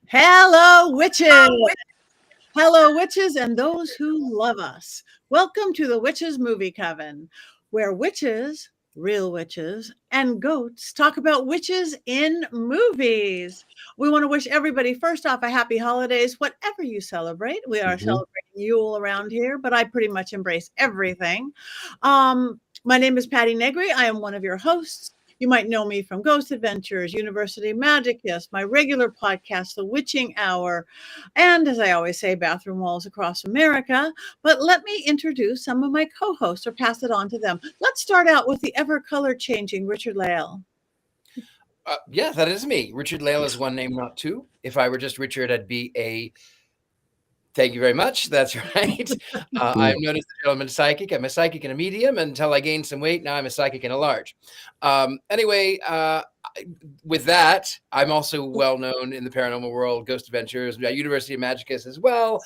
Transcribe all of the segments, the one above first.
Hello, witches. Hello, witches and those who love us. Welcome to the Witches Movie Coven, where witches, real witches, and goats talk about witches in movies. We want to wish everybody, first off, a happy holidays, whatever you celebrate. We are celebrating Yule around here, but I pretty much embrace everything. My name is Patty Negri. I am one of your hosts. You might know me from Ghost Adventures, University Magic, yes, my regular podcast, The Witching Hour, and as I always say, bathroom walls across America. But let me introduce some of my co-hosts or pass it on to them. Let's start out with the ever color changing Richard Lale. Yeah, that is me. Richard Lale is one name, not two. If I were just Richard, I'd be a... Thank you very much. That's right. I'm known as the gentleman psychic. I'm a psychic and a medium until I gained some weight. Now I'm a psychic and a large. Anyway, with that, I'm also well known in the paranormal world, Ghost Adventures, University of Magicus as well,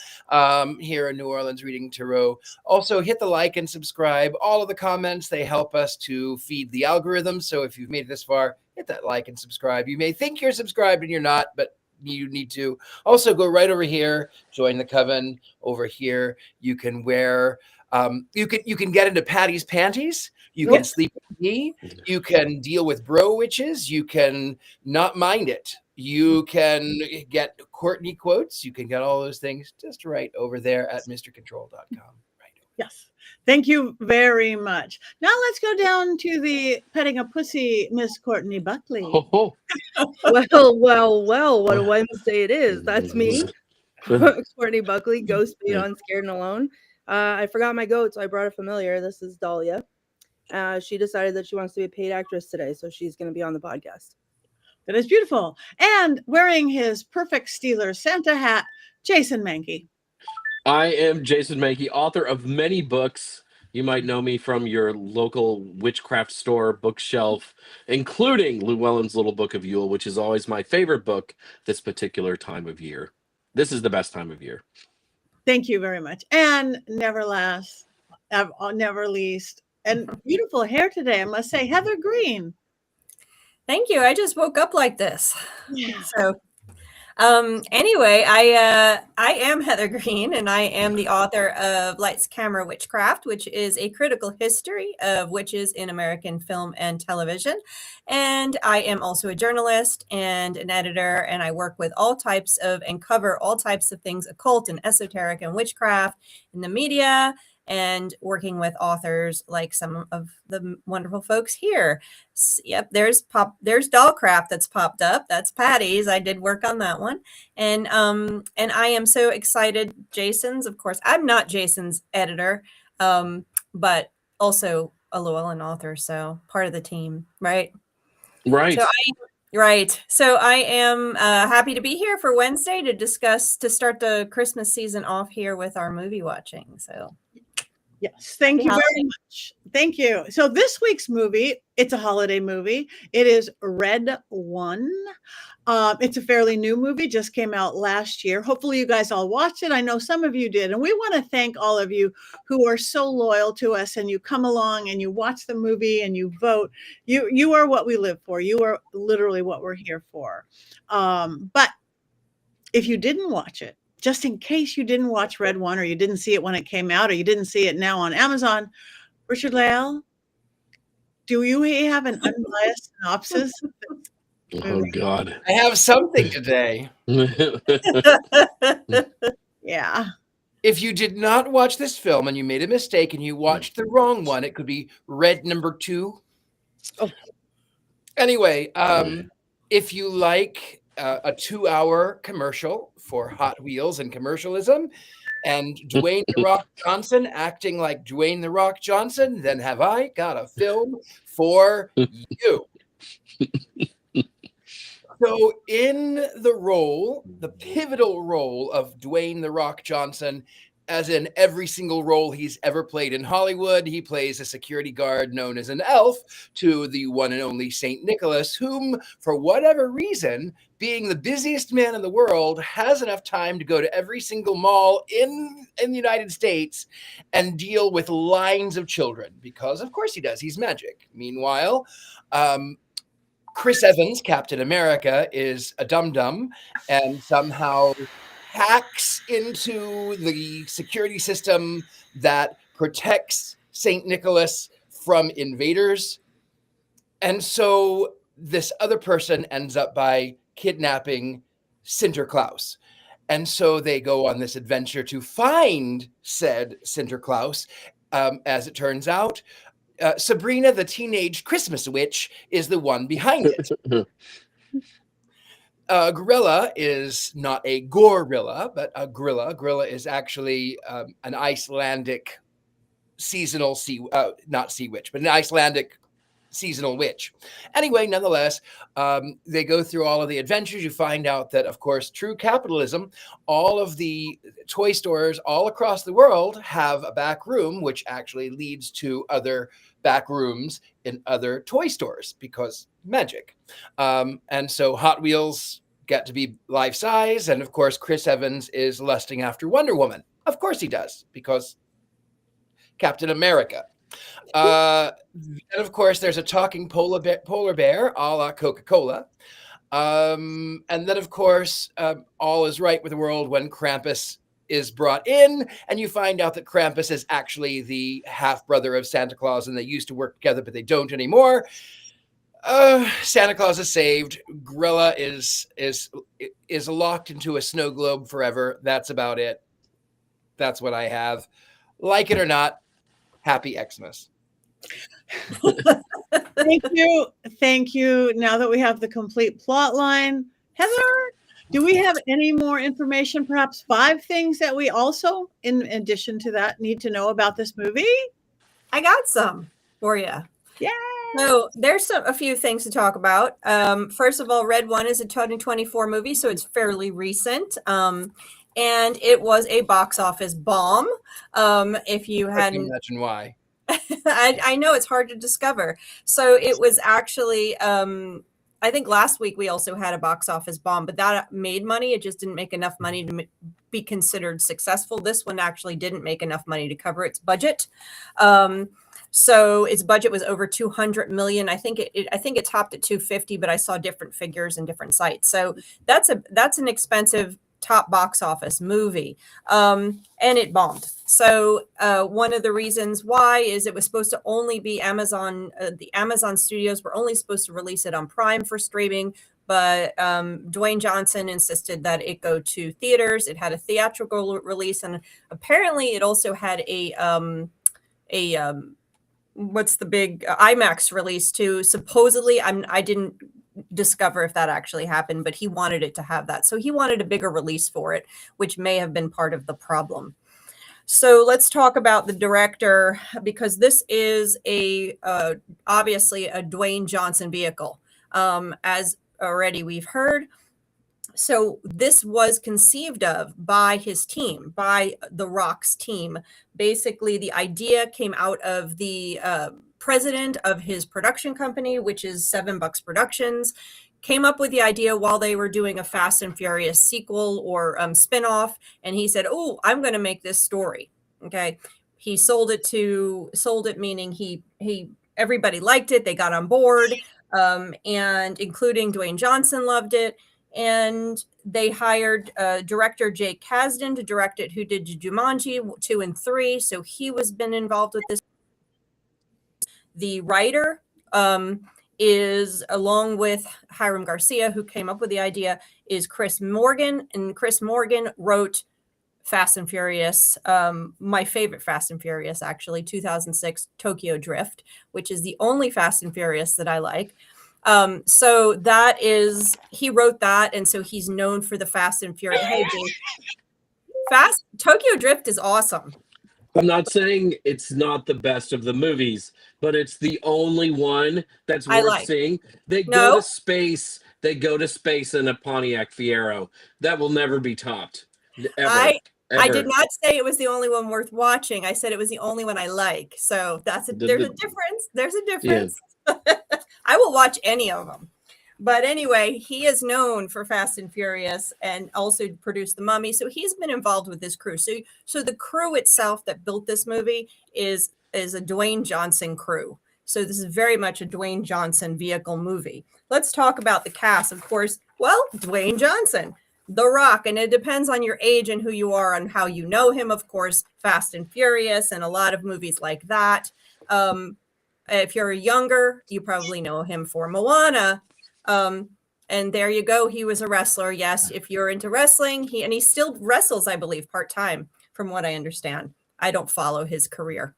here in New Orleans reading tarot. Also, hit the like and subscribe. All of the comments, they help us to feed the algorithm. So if you've made it this far, hit that like and subscribe. You may think you're subscribed and you're not, but you need to also go right over here, join the coven over here. You can wear, you can get into Patty's panties. You can sleep with me. You can deal with bro witches. You can not mind it. You can get Courtney quotes. You can get all those things just right over there at mrcontrol.com. Right. Yes. Thank you very much. Now let's go down to the petting a pussy, Miss Courtney Buckley. Well, what a Wednesday it is. That's me, Courtney Buckley, ghost beat on Scared and Alone. I forgot my goat, so I brought a familiar. This is Dahlia. She decided that she wants to be a paid actress today, so she's going to be on the podcast. That is beautiful. And wearing his perfect Steelers Santa hat, Jason Mankey. I am Jason Mankey, author of many books. You might know me from your local witchcraft store bookshelf, including Llewellyn's Little Book of Yule, which is always my favorite book this particular time of year. This is the best time of year. Thank you very much. And never least, and beautiful hair today, I must say, Heather Green. Thank you. I just woke up like this. Yeah. So anyway, I am Heather Green, and I am the author of Lights, Camera, Witchcraft, which is a critical history of witches in American film and television. And I am also a journalist and an editor, and I work with all types of and cover all types of things occult and esoteric and witchcraft in the media, and working with authors like some of the wonderful folks here. Yep, there's Dollcraft that's popped up. That's Patty's. I did work on that one. And I am so excited. Jason's, of course, I'm not Jason's editor, but also a Llewellyn author, so part of the team, right? Right. So I am happy to be here for Wednesday to start the Christmas season off here with our movie watching. So yes, thank you very much. Thank you. So this week's movie, it's a holiday movie. It is Red One. It's a fairly new movie, just came out last year. Hopefully you guys all watched it. I know some of you did. And we want to thank all of you who are so loyal to us, and you come along and you watch the movie and you vote. You are what we live for. You are literally what we're here for. But if you didn't watch it, just in case you didn't watch Red One, or you didn't see it when it came out, or you didn't see it now on Amazon, Richard Lale, do you have an unbiased synopsis? Oh, God. I have something today. Yeah. If you did not watch this film and you made a mistake and you watched the wrong one, it could be Red Number 2. Oh. Anyway, if you like a 2-hour commercial for Hot Wheels and commercialism, and Dwayne "The Rock" Johnson acting like Dwayne "The Rock" Johnson, then have I got a film for you. So in the pivotal role of Dwayne "The Rock" Johnson, as in every single role he's ever played in Hollywood. He plays a security guard known as an elf to the one and only St. Nicholas, whom, for whatever reason, being the busiest man in the world, has enough time to go to every single mall in the United States and deal with lines of children, because of course he does. He's magic. Meanwhile, Chris Evans, Captain America, is a dum-dum and somehow hacks into the security system that protects St. Nicholas from invaders. And so this other person ends up by kidnapping Sinterklaas. And so they go on this adventure to find said Sinterklaas. As it turns out, Sabrina, the teenage Christmas witch, is the one behind it. Gorilla is not a gorilla, but a gorilla. Gorilla is actually an Icelandic seasonal not sea witch, but an Icelandic seasonal witch. Anyway, nonetheless, they go through all of the adventures. You find out that, of course, true capitalism, all of the toy stores all across the world have a back room, which actually leads to other back rooms in other toy stores because magic. And so Hot Wheels get to be life size. And of course, Chris Evans is lusting after Wonder Woman. Of course he does, because Captain America. And of course, there's a talking polar bear a la Coca-Cola. And then, of course, all is right with the world when Krampus is brought in, and you find out that Krampus is actually the half-brother of Santa Claus, and they used to work together, but they don't anymore. Santa Claus is saved. Gorilla is locked into a snow globe forever. That's about it. That's what I have. Like it or not, happy Xmas. Thank you. Now that we have the complete plot line, Heather, do we have any more information? Perhaps 5 things that we also, in addition to that, need to know about this movie? I got some for you. Yeah. So there's a few things to talk about. First of all, Red One is a 2024 movie, so it's fairly recent. And it was a box office bomb. If you hadn't, imagine why. I know it's hard to discover. So it was actually, I think last week we also had a box office bomb, but that made money. It just didn't make enough money to be considered successful. This one actually didn't make enough money to cover its budget. So its budget was over 200 million. I think it topped at 250, but I saw different figures and different sites. So that's an expensive top box office movie. And it bombed. So one of the reasons why is it was supposed to only be Amazon. The Amazon studios were only supposed to release it on Prime for streaming, but Dwayne Johnson insisted that it go to theaters. It had a theatrical release, and apparently it also had a what's the big IMAX release too. Supposedly, I didn't discover if that actually happened, but he wanted it to have that. So he wanted a bigger release for it, which may have been part of the problem. So let's talk about the director, because this is obviously a Dwayne Johnson vehicle, as already we've heard. So this was conceived of by his team, by The Rock's team. Basically, the idea came out of the president of his production company, which is $7 Productions, came up with the idea while they were doing a Fast and Furious sequel or spinoff. And he said, "Oh, I'm going to make this story." Okay. He sold it, meaning everybody liked it. They got on board, and including Dwayne Johnson loved it. And they hired director Jake Kasdan to direct it, who did Jumanji 2 and 3. So he been involved with this. The writer is, along with Hiram Garcia, who came up with the idea, is Chris Morgan. And Chris Morgan wrote Fast and Furious, my favorite Fast and Furious, actually, 2006 Tokyo Drift, which is the only Fast and Furious that I like. So he wrote that, and so he's known for the Fast and Furious. Hey, Tokyo Drift is awesome. I'm not saying it's not the best of the movies, but it's the only one that's worth seeing. They go to space. They go to space in a Pontiac Fiero. That will never be topped. Ever. I did Ever. not say it was the only one worth watching. I said it was the only one I like. So there's a difference. There's a difference. I will watch any of them. But anyway, he is known for Fast and Furious and also produced The Mummy. So he's been involved with this crew. So the crew itself that built this movie is a Dwayne Johnson crew. So this is very much a Dwayne Johnson vehicle movie. Let's talk about the cast. Of course, well, Dwayne Johnson, The Rock, and it depends on your age and who you are and how you know him. Of course, Fast and Furious and a lot of movies like that. If you're younger, you probably know him for Moana. And there you go. He was a wrestler. Yes, if you're into wrestling, he still wrestles, I believe, part-time, from what I understand. I don't follow his career.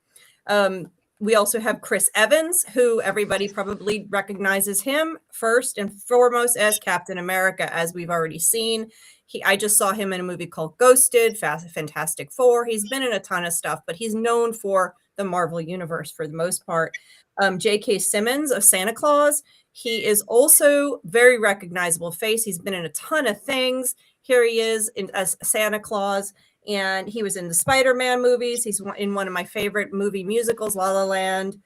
We also have Chris Evans, who everybody probably recognizes him first and foremost as Captain America, as we've already seen. I just saw him in a movie called Ghosted, Fantastic Four. He's been in a ton of stuff, but he's known for the Marvel Universe for the most part. J.K. Simmons of Santa Claus. He is also very recognizable face. He's been in a ton of things. Here he is as Santa Claus. And he was in the Spider-Man movies. He's in one of my favorite movie musicals, La La Land.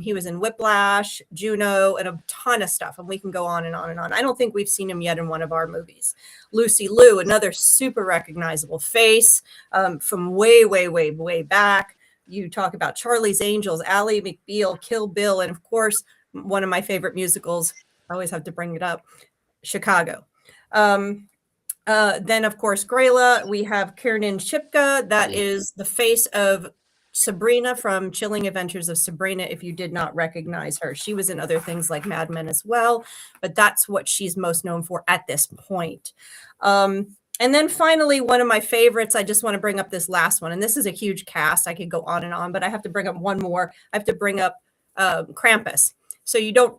He was in Whiplash, Juno, and a ton of stuff. And we can go on and on and on. I don't think we've seen him yet in one of our movies. Lucy Liu, another super recognizable face from way, way, way, way back. You talk about Charlie's Angels, Ally McBeal, Kill Bill, and of course, one of my favorite musicals. I always have to bring it up, Chicago. Then, of course, Grayla. We have Kiernan Shipka. That is the face of Sabrina from Chilling Adventures of Sabrina, if you did not recognize her. She was in other things like Mad Men as well, but that's what she's most known for at this point. And then finally, one of my favorites, I just want to bring up this last one. And this is a huge cast. I could go on and on, but I have to bring up one more. I have to bring up Krampus. So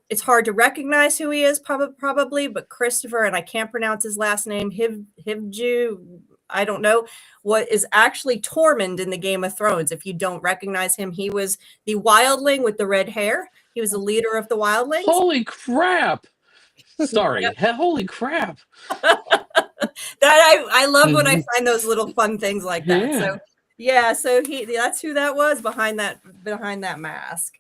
it's hard to recognize who he is probably, but Christopher, and I can't pronounce his last name, Hivju, I don't know, what is actually Tormund in the Game of Thrones. If you don't recognize him, he was the wildling with the red hair. He was the leader of the wildlings. Holy crap. Sorry. Holy crap. That I love when I find those little fun things like that. Yeah. So yeah, so that's who that was behind that mask.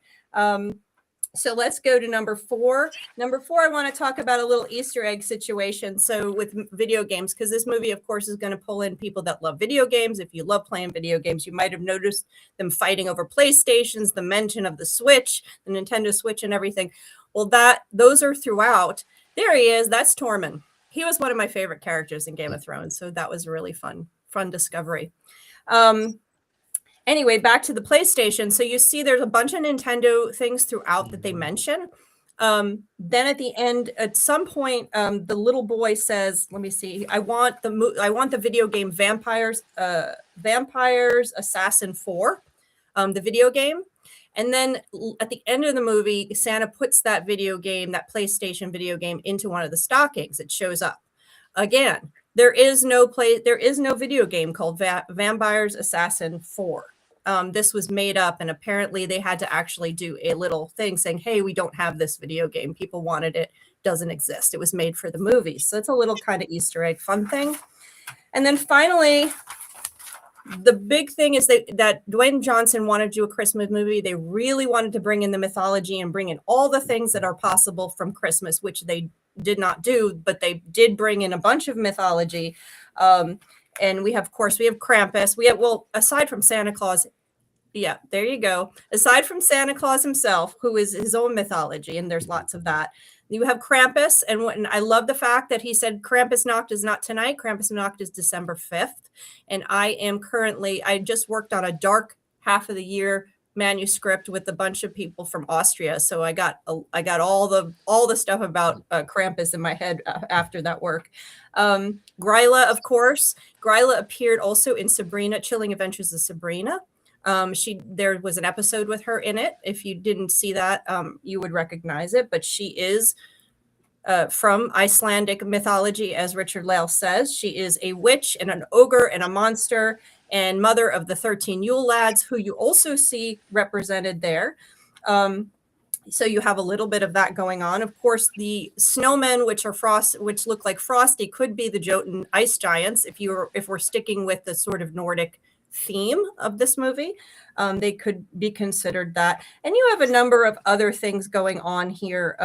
So let's go to number 4. Number 4, I want to talk about a little Easter egg situation. So with video games, because this movie, of course, is going to pull in people that love video games. If you love playing video games, you might have noticed them fighting over PlayStations, the mention of the Switch, the Nintendo Switch and everything. Well, those are throughout. There he is. That's Tormund. He was one of my favorite characters in Game of Thrones. So that was a really fun discovery. Anyway, back to the PlayStation. So you see there's a bunch of Nintendo things throughout that they mention. Then at the end, at some point, the little boy says, let me see, I want the video game Vampires Assassin 4, the video game. And then at the end of the movie, Santa puts that video game, that PlayStation video game, into one of the stockings. It shows up. Again, there is no video game called Vampires Assassin 4. This was made up, and apparently they had to actually do a little thing saying, hey, we don't have this video game. People wanted it. Doesn't exist. It was made for the movies. So it's a little kind of Easter egg fun thing. And then finally, the big thing is that Dwayne Johnson wanted to do a Christmas movie. They really wanted to bring in the mythology and bring in all the things that are possible from Christmas, which they did not do, but they did bring in a bunch of mythology. And we have Krampus. Aside from Santa Claus, yeah, there you go. Aside from Santa Claus himself, who is his own mythology, and there's lots of that. You have Krampus, and I love the fact that he said Krampusnacht is not tonight. Krampusnacht is December 5th. And I just worked on a dark half of the year manuscript with a bunch of people from Austria. So I got all the stuff about Krampus in my head after that work. Gryla, of course. Gryla appeared also in Sabrina, Chilling Adventures of Sabrina. There was an episode with her in it. If you didn't see that, you would recognize it, but she is from Icelandic mythology, as Richard Lale says. She is a witch and an ogre and a monster and mother of the 13 Yule lads, who you also see represented there. So you have a little bit of that going on. Of course, the snowmen, which look like Frosty, could be the Jotun ice giants if we're sticking with the sort of Nordic theme of this movie. They could be considered that. And you have a number of other things going on here.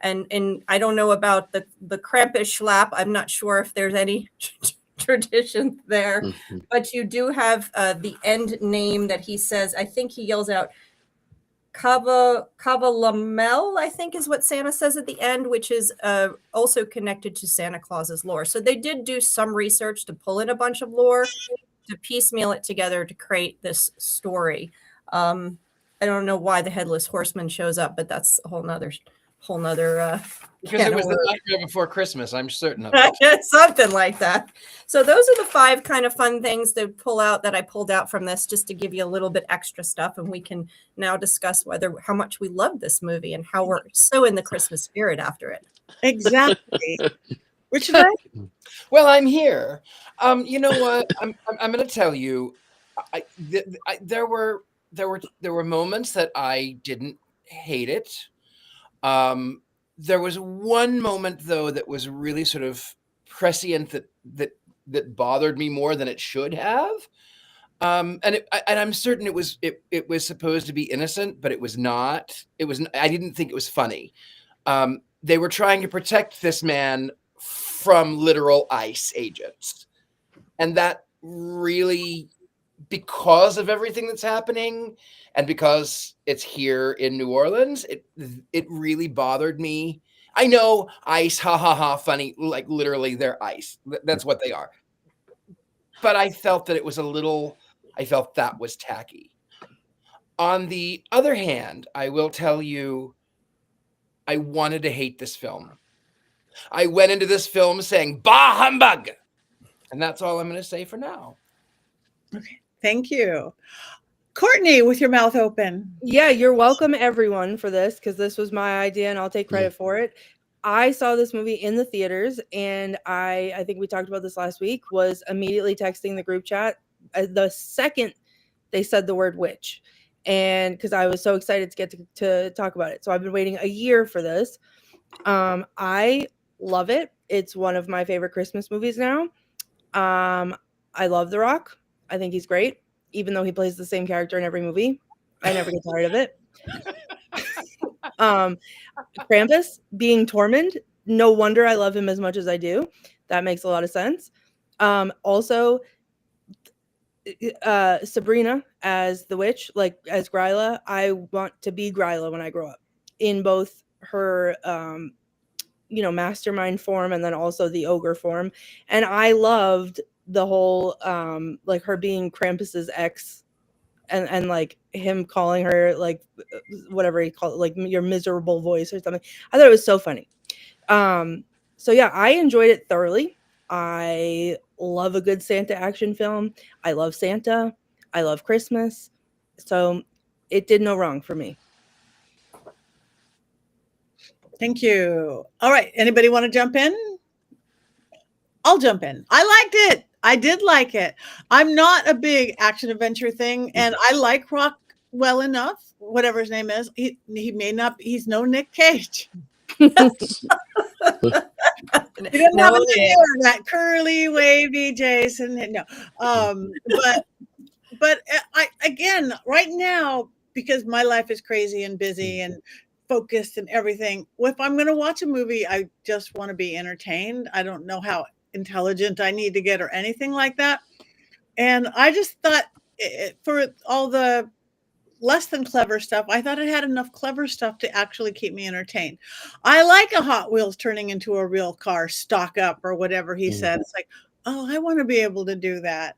And I don't know about the Krampus I'm not sure if there's any tradition there, but you do have the end name that he says. I think he yells out Kavalamel, I think is what Santa says at the end, which is also connected to Santa Claus's lore. So they did do some research to pull in a bunch of lore to piecemeal it together to create this story. I don't know why the Headless Horseman shows up, but that's a whole nother because it was the Nightmare Before Christmas, I'm certain of it. Something like that. So those are the 5 kind of fun things to pull out that I pulled out from this, just to give you a little bit extra stuff, and we can now discuss how much we love this movie and how we're so in the Christmas spirit after it. Exactly. Richard? Well, I'm here. You know what? I'm going to tell you. There were moments that I didn't hate it. There was one moment though that was really sort of prescient that bothered me more than it should have. And I'm certain it was supposed to be innocent, but it was not. I didn't think it was funny. They were trying to protect this man from literal ICE agents, and that really, because of everything that's happening and because it's here in New Orleans, it really bothered me. I know ICE, ha ha ha, funny, like literally they're ICE. That's what they are. But I felt that it was I felt that was tacky. On the other hand, I will tell you, I wanted to hate this film. I went into this film saying, bah humbug! And that's all I'm going to say for now. Okay. Thank you. Courtney, with your mouth open. Yeah, you're welcome, everyone, for this, because this was my idea and I'll take credit for it. I saw this movie in the theaters, and I think we talked about this last week, was immediately texting the group chat the second they said the word witch, and because I was so excited to get to talk about it. So I've been waiting a year for this. I love it. It's one of my favorite Christmas movies now. I love The Rock. I think he's great, even though he plays the same character in every movie. I never get tired of it. Krampus being Tormund, no wonder I love him as much as I do. That makes a lot of sense. Also, Sabrina as the witch, like as Gryla. I want to be Gryla when I grow up, in both her mastermind form and then also the ogre form. And I loved the whole like her being Krampus's ex, and like him calling her like whatever he called it, like your miserable voice or something. I thought it was so funny. So yeah, I enjoyed it thoroughly. I love a good Santa action film. I love Santa. I love Christmas. So it did no wrong for me. Thank you. All right. Anybody want to jump in? I'll jump in. I liked it. I did like it. I'm not a big action adventure thing, and I like Rock well enough, whatever his name is. He may not, he's no Nick Cage. He doesn't have that curly, wavy Jason. No. But I, again, right now, because my life is crazy and busy and focused and everything, if I'm going to watch a movie, I just want to be entertained. I don't know how intelligent I need to get or anything like that. And I just thought for all the less than clever stuff, I thought it had enough clever stuff to actually keep me entertained. I like a Hot Wheels turning into a real car, stock up or whatever he said. It's like, oh, I want to be able to do that.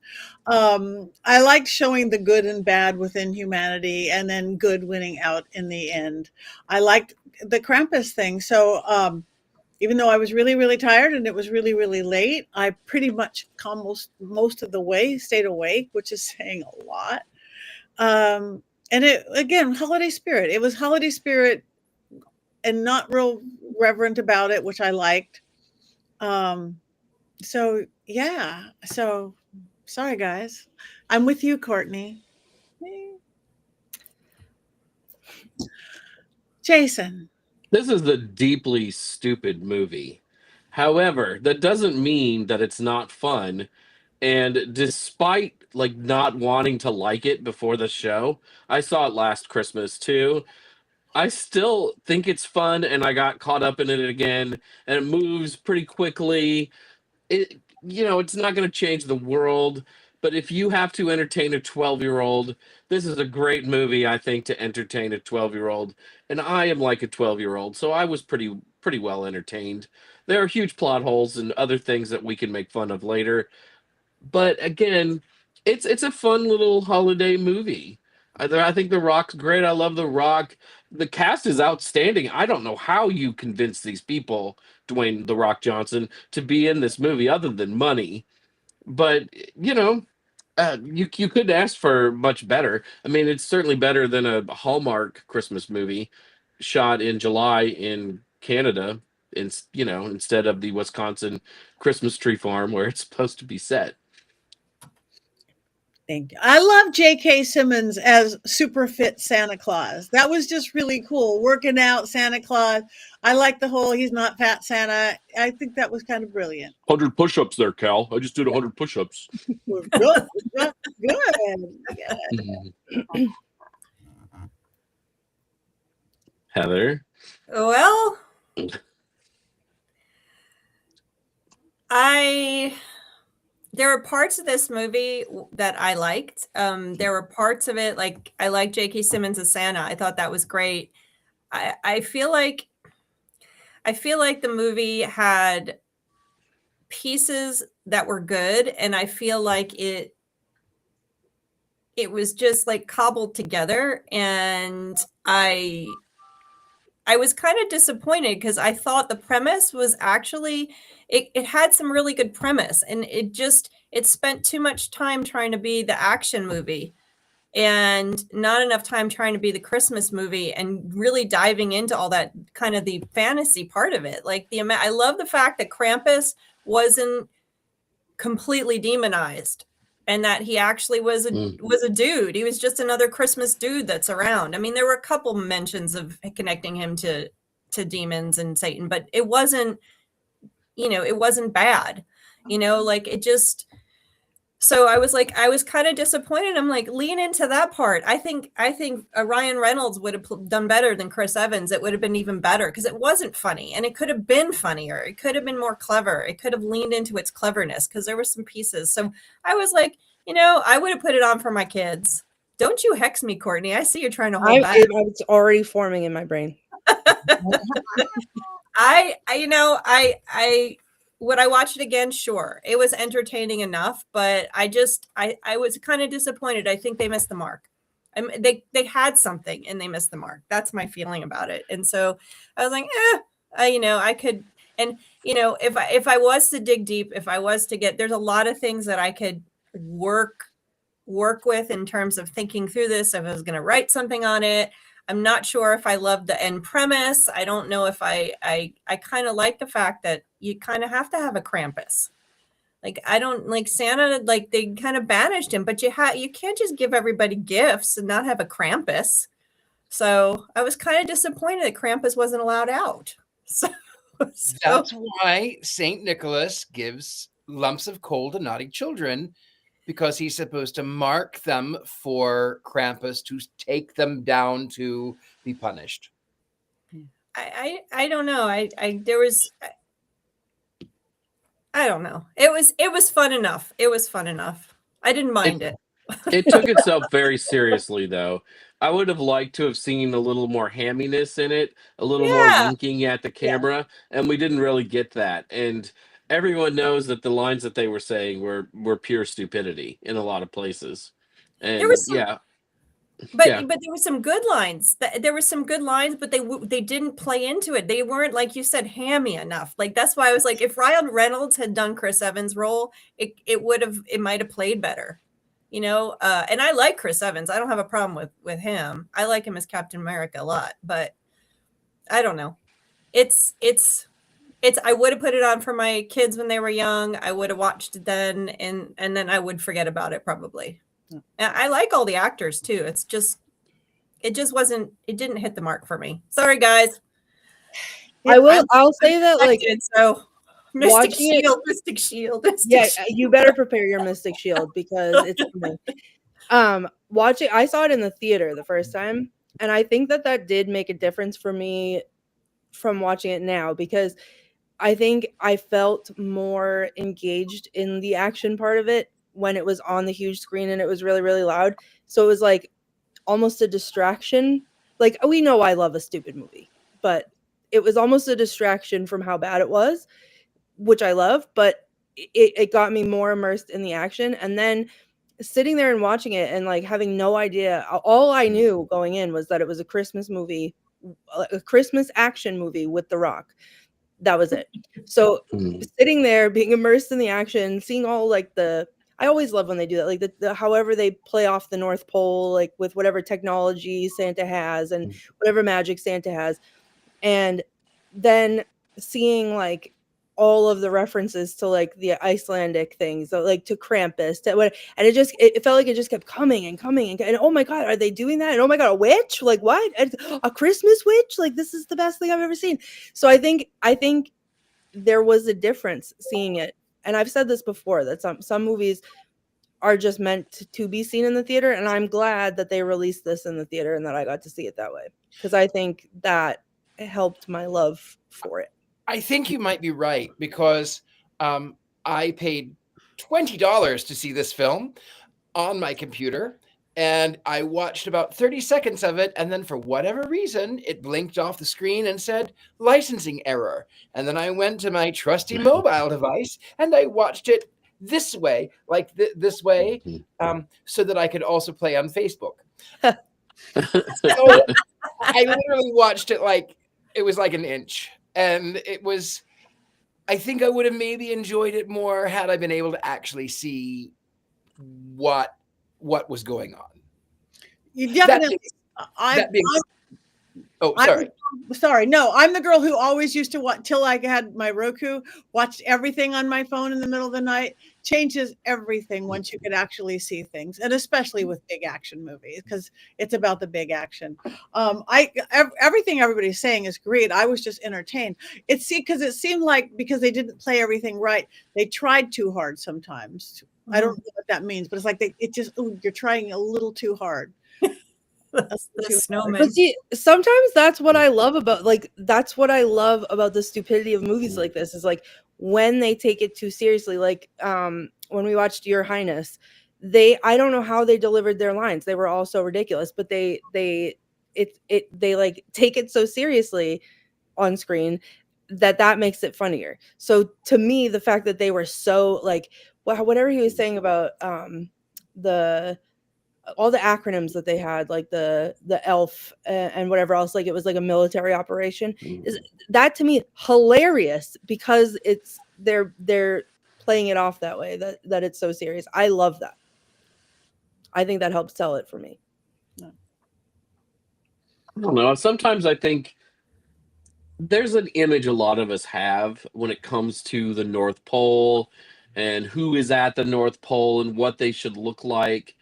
I like showing the good and bad within humanity and then good winning out in the end. I liked the Krampus thing. So even though I was really, really tired and it was really, really late, I pretty much most of the way stayed awake, which is saying a lot. And it, again, holiday spirit. It was holiday spirit and not real reverent about it, which I liked. So yeah. So sorry, guys. I'm with you, Courtney. Jason. This is a deeply stupid movie. However, that doesn't mean that it's not fun. And despite like not wanting to like it before the show, I saw it last Christmas too. I still think it's fun, and I got caught up in it again, and it moves pretty quickly. It's not going to change the world, but if you have to entertain a 12-year-old, this is a great movie, I think, to entertain a 12-year-old. And I am like a 12-year-old, so I was pretty well entertained. There are huge plot holes and other things that we can make fun of later, but again, it's a fun little holiday movie. I think The Rock's great. I love The Rock. The cast is outstanding. I don't know how you convince these people, Dwayne The Rock Johnson, to be in this movie other than money. But you couldn't ask for much better. I mean, it's certainly better than a Hallmark Christmas movie shot in July in Canada. Instead of the Wisconsin Christmas tree farm where it's supposed to be set. Thank you. I love J.K. Simmons as super fit Santa Claus. That was just really cool. Working out Santa Claus. I like the whole he's not fat Santa. I think that was kind of brilliant. 100 push-ups there, Cal. I just did 100 push-ups. Good. Good. Heather? Well, there were parts of this movie that I liked. There were parts of it, like I like J.K. Simmons as Santa. I thought that was great. I feel like the movie had pieces that were good, and I feel like it was just like cobbled together, and I was kind of disappointed because I thought the premise was actually it had some really good premise, and it spent too much time trying to be the action movie and not enough time trying to be the Christmas movie and really diving into all that kind of the fantasy part of it. Like I love the fact that Krampus wasn't completely demonized and that he actually was a dude. He was just another Christmas dude that's around. I mean, there were a couple mentions of connecting him to demons and Satan, but it wasn't, it wasn't bad, like it just. So I was kind of disappointed. I'm like, lean into that part. I think Ryan Reynolds would have done better than Chris Evans. It would have been even better because it wasn't funny, and it could have been funnier. It could have been more clever. It could have leaned into its cleverness because there were some pieces. So I was like, I would have put it on for my kids. Don't you hex me, Courtney. I see you're trying to hold back. It's already forming in my brain. Would I watch it again? Sure. It was entertaining enough, but I was kind of disappointed. I think they missed the mark. They had something and they missed the mark. That's my feeling about it. And so I was like, I could, and if I was to dig deep, if I was to there's a lot of things that I could work with in terms of thinking through this. If I was going to write something on it, I'm not sure if I love the end premise. I don't know if I kind of like the fact that you kind of have to have a Krampus. Like, I don't like Santa, like they kind of banished him, but you can't just give everybody gifts and not have a Krampus. So I was kind of disappointed that Krampus wasn't allowed out. So that's why St. Nicholas gives lumps of coal to naughty children, because he's supposed to mark them for Krampus to take them down to be punished. I don't know. I don't know. It was fun enough. It was fun enough. I didn't mind it. It took itself very seriously, though. I would have liked to have seen a little more hamminess in it, a little more winking at the camera, and we didn't really get that. And everyone knows that the lines that they were saying were pure stupidity in a lot of places. And there was but yeah. there were some good lines. There were some good lines, but they didn't play into it. They weren't, like you said, hammy enough. Like that's why I was like, if Ryan Reynolds had done Chris Evans' role, it might have played better. And I like Chris Evans. I don't have a problem with him. I like him as Captain America a lot, but I don't know. It's I would have put it on for my kids when they were young. I would have watched it then, and then I would forget about it probably. I like all the actors too. It's it just wasn't. It didn't hit the mark for me. Sorry, guys. I'll say that, like, so Mystic watching it- Shield, Mystic Shield. yeah, you better prepare your Mystic Shield because it's coming. Watching, I saw it in the theater the first time, and I think that did make a difference for me from watching it now, because I think I felt more engaged in the action part of it when it was on the huge screen and it was really, really loud. So it was like almost a distraction. Like, we know I love a stupid movie, but it was almost a distraction from how bad it was, which I love, but it got me more immersed in the action. And then sitting there and watching it and like having no idea, all I knew going in was that it was a Christmas movie, a Christmas action movie with The Rock. That was it. So sitting there, being immersed in the action, seeing all like I always love when they do that, like the however they play off the North Pole, like with whatever technology Santa has and whatever magic Santa has, and then seeing like all of the references to like the Icelandic things, so like to Krampus, to what, and it felt like it just kept coming and coming and oh my god, are they doing that? And oh my god, a witch? Like what? A Christmas witch? Like this is the best thing I've ever seen. So I think there was a difference seeing it, and I've said this before that some movies are just meant to be seen in the theater, and I'm glad that they released this in the theater and that I got to see it that way, because I think that helped my love for it. I think you might be right, because I paid $20 to see this film on my computer, and I watched about 30 seconds of it, and then for whatever reason, it blinked off the screen and said licensing error. And then I went to my trusty mobile device and I watched it this way, like this way, so that I could also play on Facebook. So I literally watched it like it was like an inch. And it was, I think I would have maybe enjoyed it more had I been able to actually see what was going on. You definitely. Sorry. Sorry. No, I'm the girl who always used to watch till I had my Roku, watched everything on my phone in the middle of the night. Changes everything once you can actually see things, and especially with big action movies, because it's about the big action. Everything everybody's saying is great. I was just entertained. Because it seemed like because they didn't play everything right, they tried too hard sometimes. I don't know what that means, but it's like you're trying a little too hard. The snowman. But see, sometimes that's what I love about the stupidity of movies like this, is like when they take it too seriously. Like when we watched Your Highness, I don't know how they delivered their lines. They were all so ridiculous, but they like take it so seriously on screen that makes it funnier. So to me, the fact that they were so like, whatever he was saying about all the acronyms that they had, like the ELF and whatever else, like it was like a military operation, is that to me hilarious, because they're playing it off that way, that it's so serious. I love that. I think that helps sell it for me. I don't know. Sometimes I think there's an image a lot of us have when it comes to the North Pole and who is at the North Pole and what they should look like.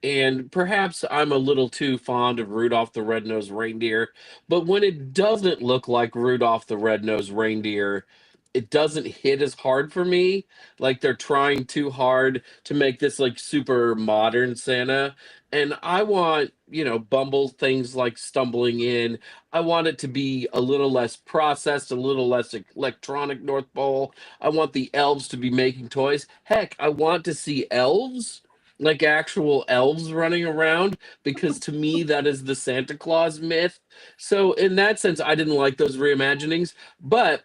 And perhaps I'm a little too fond of Rudolph the Red-Nosed Reindeer, but when it doesn't look like Rudolph the Red-Nosed Reindeer, it doesn't hit as hard for me. Like they're trying too hard to make this like super modern Santa. And I want, Bumble things like stumbling in. I want it to be a little less processed, a little less electronic North Pole. I want the elves to be making toys. Heck, I want to see elves, like actual elves running around, because to me that is the Santa Claus myth. So in that sense, I didn't like those reimaginings, but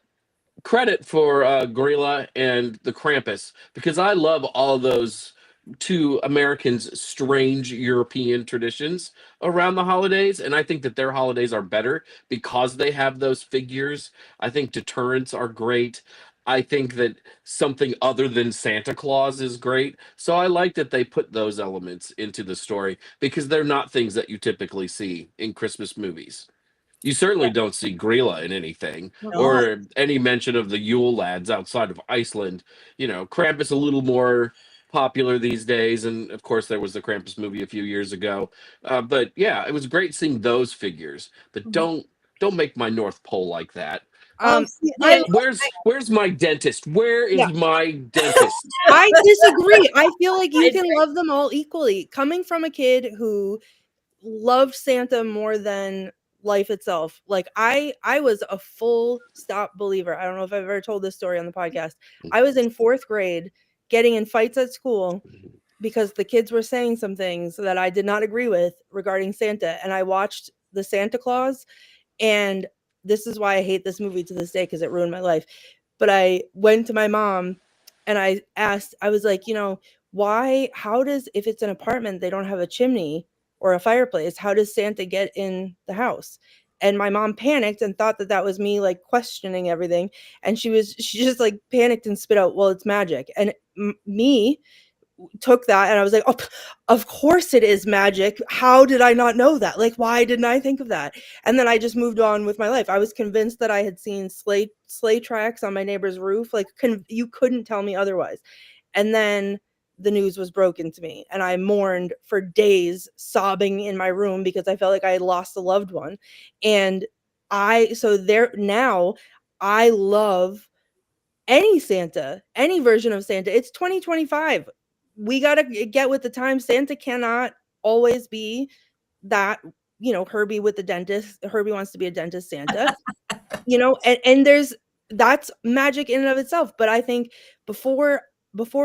credit for Gorilla and the Krampus, because I love all those to Americans strange European traditions around the holidays, and I think that their holidays are better because they have those figures. I think deterrents are great. I think that something other than Santa Claus is great. So I like that they put those elements into the story, because they're not things that you typically see in Christmas movies. You certainly don't see Grilla in anything, or any mention of the Yule lads outside of Iceland. Krampus a little more popular these days, and of course there was the Krampus movie a few years ago. But yeah, it was great seeing those figures. But don't make my North Pole like that. See, Yeah, Where's my dentist? Where is Yeah. my dentist? I disagree. I feel like you can love them all equally. Coming from a kid who loved Santa more than life itself. Like I was a full stop believer. I don't know if I've ever told this story on the podcast. I was in 4th grade getting in fights at school because the kids were saying some things that I did not agree with regarding Santa, and I watched the Santa Claus, and this is why I hate this movie to this day because it ruined my life. But I went to my mom and I asked, I was like, how does, if it's an apartment, they don't have a chimney or a fireplace, how does Santa get in the house? And my mom panicked and thought that that was me like questioning everything. And she just like panicked and spit out, well, it's magic. And me took that and I was like, oh, of course it is magic. How did I not know that? Like, why didn't I think of that? And then I just moved on with my life. I was convinced that I had seen sleigh tracks on my neighbor's roof. Like, you couldn't tell me otherwise. And then the news was broken to me, and I mourned for days, sobbing in my room because I felt like I had lost a loved one. And now I love any Santa, any version of Santa. It's 2025. We got to get with the time. Santa cannot always be that, Herbie with the dentist. Herbie wants to be a dentist Santa, and that's magic in and of itself. But I think before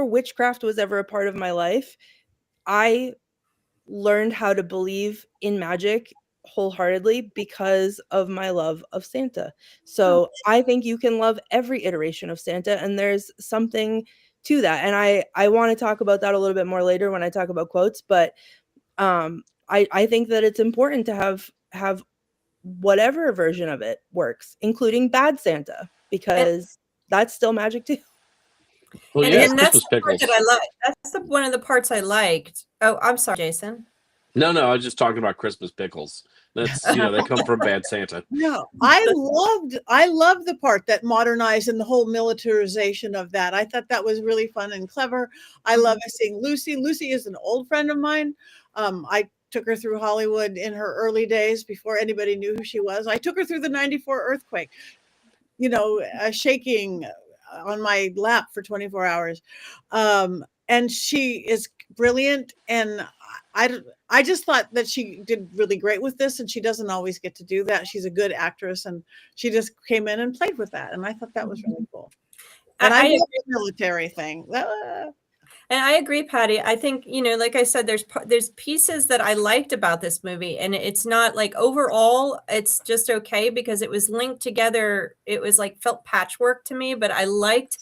witchcraft was ever a part of my life, I learned how to believe in magic wholeheartedly because of my love of Santa. So I think you can love every iteration of Santa, and there's something to that. And I want to talk about that a little bit more later when I talk about quotes, but I think that it's important to have whatever version of it works, including bad Santa, because that's still magic too. Well, And, yeah, and that's Christmas the part pickles. that I like. That's one of the parts I liked. Oh, I'm sorry, Jason. No, I was just talking about Christmas pickles. That's they come from Bad Santa. No, I loved the part that modernized and the whole militarization of that. I thought that was really fun and clever. I love seeing Lucy. Lucy is an old friend of mine. I took her through Hollywood in her early days before anybody knew who she was. I took her through the 94 earthquake, shaking on my lap for 24 hours. And she is brilliant. And I just thought that she did really great with this, and she doesn't always get to do that. She's a good actress, and she just came in and played with that. And I thought that was really cool. And I love the military thing. And I agree, Patty. I think, like I said, there's pieces that I liked about this movie, and it's not like overall it's just okay because it was linked together. It was like felt patchwork to me, but I liked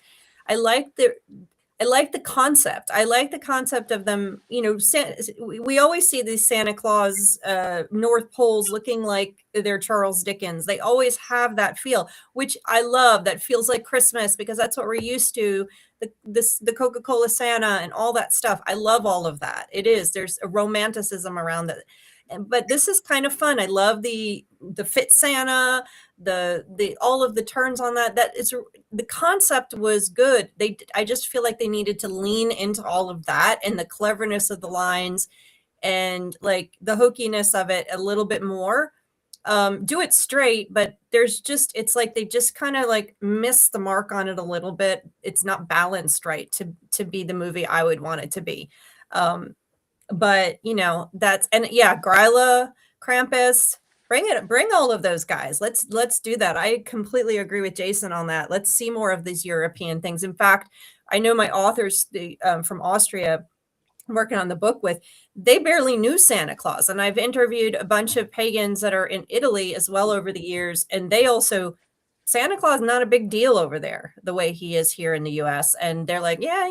the concept. I like the concept of them, we always see these Santa Claus North Poles looking like they're Charles Dickens. They always have that feel, which I love. That feels like Christmas because that's what we're used to. The Coca-Cola Santa and all that stuff. I love all of that. There's a romanticism around that. But this is kind of fun. I love the fit Santa, the all of the turns on that. The concept was good. I just feel like they needed to lean into all of that and the cleverness of the lines and like the hokiness of it a little bit more. Do it straight, but it's like they just kind of like miss the mark on it a little bit. It's not balanced right to be the movie I would want it to be. But Gryla, Krampus, bring all of those guys. Let's do that. I completely agree with Jason on that. Let's see more of these European things. In fact, I know my authors from Austria I'm working on the book with, they barely knew Santa Claus. And I've interviewed a bunch of pagans that are in Italy as well over the years. And they also, Santa Claus not a big deal over there, the way he is here in the US. And they're like, yeah,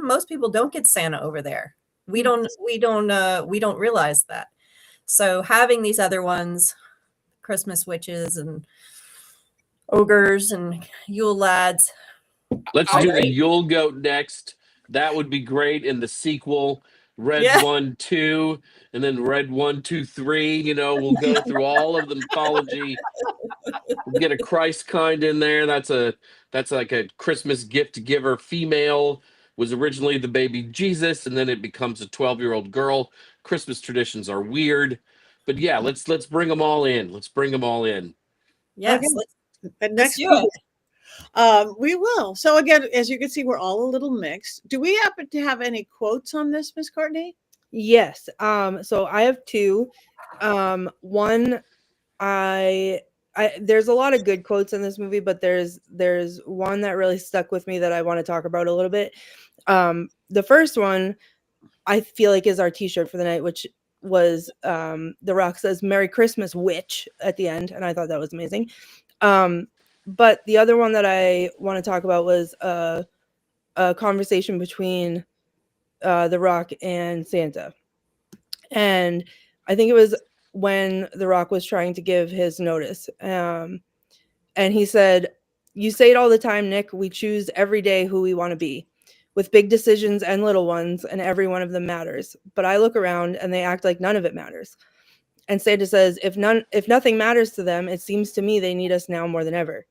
most people don't get Santa over there. We don't realize that. So having these other ones, Christmas witches and ogres and Yule lads. Let's do the Yule Goat next. That would be great. In the sequel, Red 1, 2, and then Red 1, 2, 3. We'll go through all of the mythology. We'll get a Christ kind in there. That's like a Christmas gift giver female. was originally the baby Jesus, and then it becomes a 12-year-old girl. Christmas traditions are weird, but yeah, let's bring them all in. Let's bring them all in. Yes, Okay. let's The next do movie. it. We will. So again, as you can see, we're all a little mixed. Do we happen to have any quotes on this, Miss Courtney? Yes. So I have two. One, I there's a lot of good quotes in this movie, but there's one that really stuck with me that I want to talk about a little bit. The first one I feel like is our T-shirt for the night, which was The Rock says "Merry Christmas, witch" at the end, and I thought that was amazing. But the other one that I want to talk about was a conversation between The Rock and Santa. And I think it was when The Rock was trying to give his notice. And he said, "You say it all the time, Nick. We choose every day who we want to be, with big decisions and little ones, and every one of them matters. But I look around and they act like none of it matters." And Santa says, if nothing matters to them, it seems to me they need us now more than ever."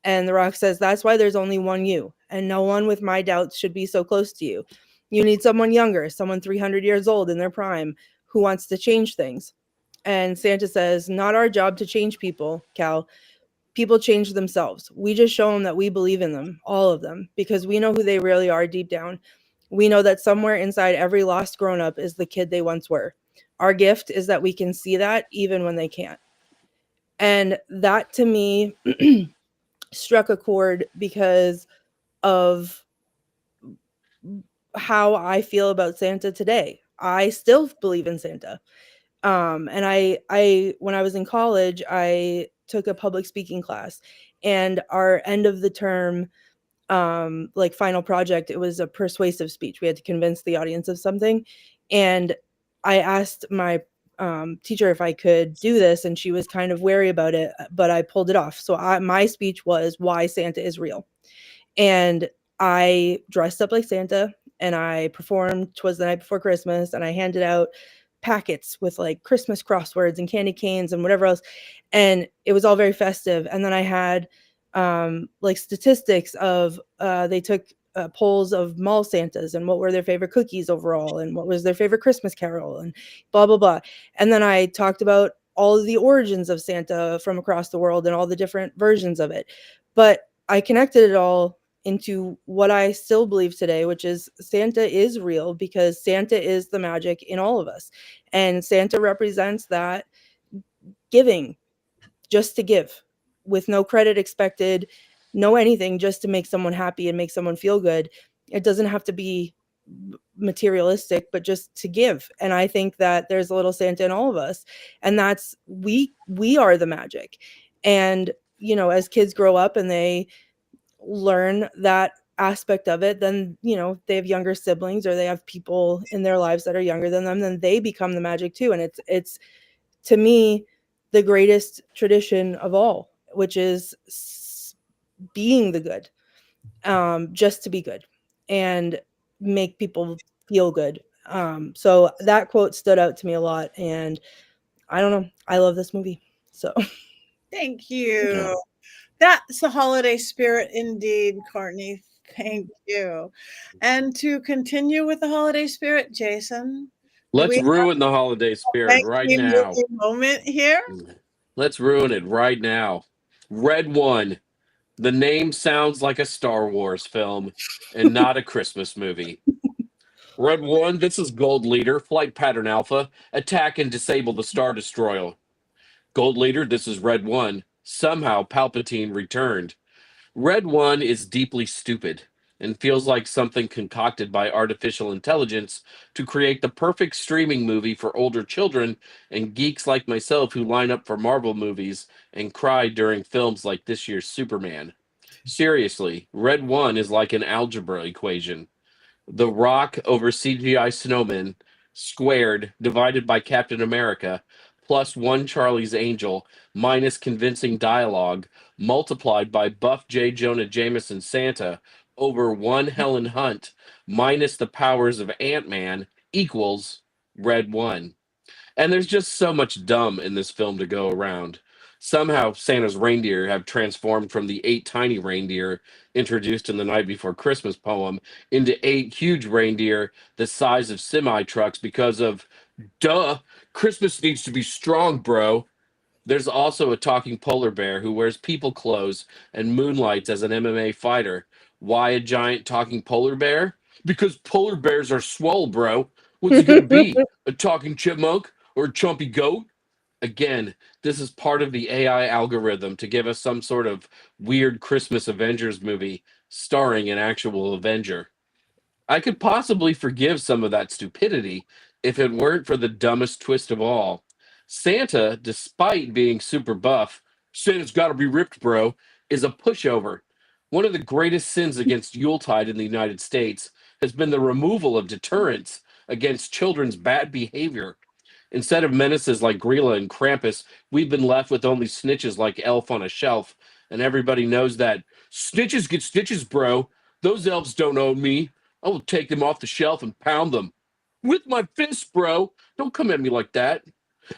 And The Rock says, "That's why there's only one you, and no one with my doubts should be so close to you. You need someone younger, someone 300 years old in their prime, who wants to change things." And Santa says, "Not our job to change people, Cal. People change themselves. We just show them that we believe in them, all of them, because we know who they really are deep down. We know that somewhere inside every lost grown-up is the kid they once were. Our gift is that we can see that even when they can't." And that to me struck a chord because of how I feel about Santa today. I still believe in Santa. And I when I was in college, I took a public speaking class, and our end of the term like final project, it was a persuasive speech. We had to convince the audience of something. And I asked my teacher if I could do this, and she was kind of wary about it, but I pulled it off. So my speech was why Santa is real. And I dressed up like Santa and I performed. 'Twas the night before Christmas, and I handed out packets with like Christmas crosswords and candy canes and whatever else. And it was all very festive. And then I had like statistics of they took polls of mall Santas and what were their favorite cookies overall and what was their favorite Christmas carol and blah blah blah. And then I talked about all of the origins of Santa from across the world and all the different versions of it. But I connected it all into what I still believe today, which is Santa is real because Santa is the magic in all of us. And Santa represents that giving, just to give, with no credit expected, no anything, just to make someone happy and make someone feel good. It doesn't have to be materialistic, but just to give. And I think that there's a little Santa in all of us. And that's we are the magic. And you know, as kids grow up and they learn that aspect of it, then you know they have younger siblings or they have people in their lives that are younger than them, then they become the magic too. And it's to me the greatest tradition of all, which is being the good, just to be good and make people feel good. So that quote stood out to me a lot, and I don't know, I love this movie. So Thank you. Yeah. That's the holiday spirit indeed, Courtney. Thank you. And to continue with the holiday spirit, Jason, do we Let's have ruin the holiday a spirit thank right you now. movie moment here? Let's ruin it right now. Red One. The name sounds like a Star Wars film and not a Christmas movie. Red One, this is Gold Leader, Flight Pattern Alpha. Attack and disable the Star Destroyer. Gold Leader, this is Red One. Somehow Palpatine returned. Red One is deeply stupid and feels like something concocted by artificial intelligence to create the perfect streaming movie for older children and geeks like myself who line up for Marvel movies and cry during films like this year's Superman. Seriously, Red One is like an algebra equation. The Rock over CGI snowmen squared divided by Captain America plus one Charlie's Angel minus convincing dialogue multiplied by Buff J. Jonah Jameson Santa over one Helen Hunt minus the powers of Ant-Man equals Red One. And there's just so much dumb in this film to go around. Somehow, Santa's reindeer have transformed from the 8 tiny reindeer introduced in the Night Before Christmas poem into 8 huge reindeer the size of semi trucks because of, duh, Christmas needs to be strong, bro. There's also a talking polar bear who wears people clothes and moonlights as an MMA fighter. Why a giant talking polar bear? Because polar bears are swole, bro. What's he gonna be? A talking chipmunk or a chumpy goat? Again, this is part of the AI algorithm to give us some sort of weird Christmas Avengers movie starring an actual Avenger. I could possibly forgive some of that stupidity if it weren't for the dumbest twist of all. Santa, despite being super buff, Santa's gotta be ripped, bro, is a pushover. One of the greatest sins against Yuletide in the United States has been the removal of deterrence against children's bad behavior. Instead of menaces like Grilla and Krampus, we've been left with only snitches like Elf on a Shelf, and everybody knows that. Snitches get stitches, bro. Those elves don't own me. I will take them off the shelf and pound them. With my fists, bro. Don't come at me like that.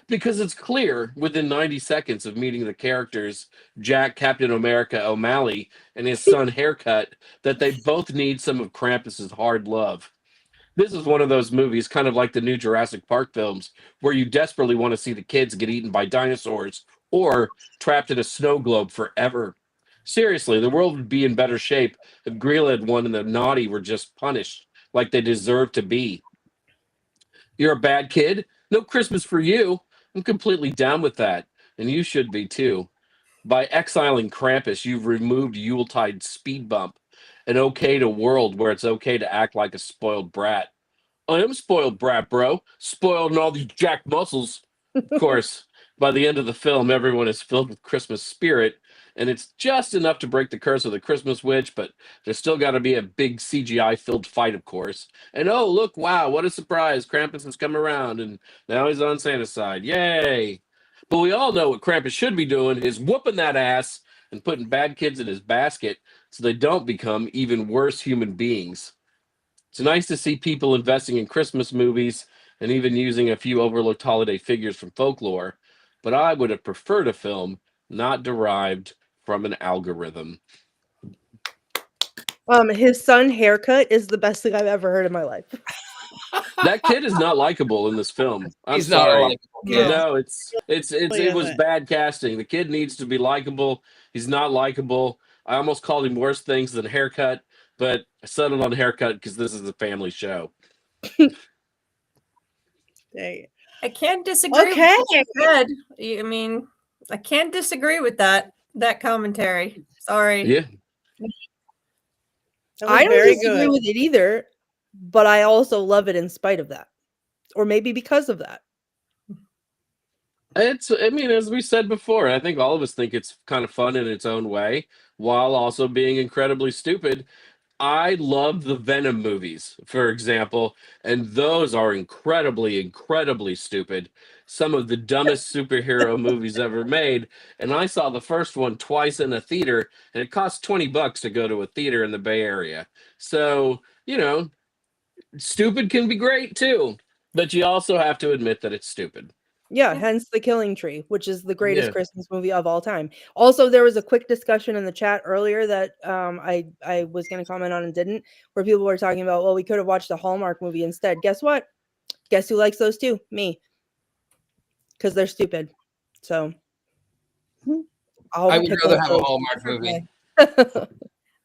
Because it's clear within 90 seconds of meeting the characters, Jack Captain America O'Malley and his son Haircut, that they both need some of Krampus's hard love. This is one of those movies, kind of like the new Jurassic Park films, where you desperately want to see the kids get eaten by dinosaurs or trapped in a snow globe forever. Seriously, the world would be in better shape if Grilla had won and the naughty were just punished like they deserve to be. You're a bad kid? No Christmas for you. I'm completely down with that, and you should be too. By exiling Krampus, you've removed Yuletide's speed bump, an okay to world where it's okay to act like a spoiled brat. I am spoiled brat, bro. Spoiled in all these jack muscles. Of course, by the end of the film, everyone is filled with Christmas spirit, and it's just enough to break the curse of the Christmas witch, but there's still got to be a big CGI filled fight, of course. And oh, look, wow, what a surprise. Krampus has come around, and now he's on Santa's side. Yay! But we all know what Krampus should be doing is whooping that ass and putting bad kids in his basket so they don't become even worse human beings. It's nice to see people investing in Christmas movies and even using a few overlooked holiday figures from folklore, but I would have preferred a film not derived from an algorithm. His son Haircut is the best thing I've ever heard in my life. That kid is not likable in this film. I'm He's not a sorry. likable kid. No, it was bad casting. The kid needs to be likable. He's not likable. I almost called him worse things than Haircut, but I settled on Haircut because this is a family show. Dang. I can't disagree Okay. with what you said. I mean, I can't disagree with that commentary. Sorry. Yeah. That was I don't very disagree good. with it either, but I also love it in spite of that, or maybe because of that. I mean, as we said before, I think all of us think it's kind of fun in its own way, while also being incredibly stupid. I love the Venom movies, for example, and those are incredibly, incredibly stupid. Some of the dumbest superhero movies ever made. And I saw the first one twice in a theater, and it cost $20 to go to a theater in the Bay Area. So, stupid can be great too, but you also have to admit that it's stupid. Yeah, hence The Killing Tree, which is the greatest Yeah. Christmas movie of all time. Also, there was a quick discussion in the chat earlier that I was going to comment on and didn't, where people were talking about, well, we could have watched a Hallmark movie instead. Guess what? Guess who likes those too? Me. Because they're stupid. So I would rather have a Hallmark movie.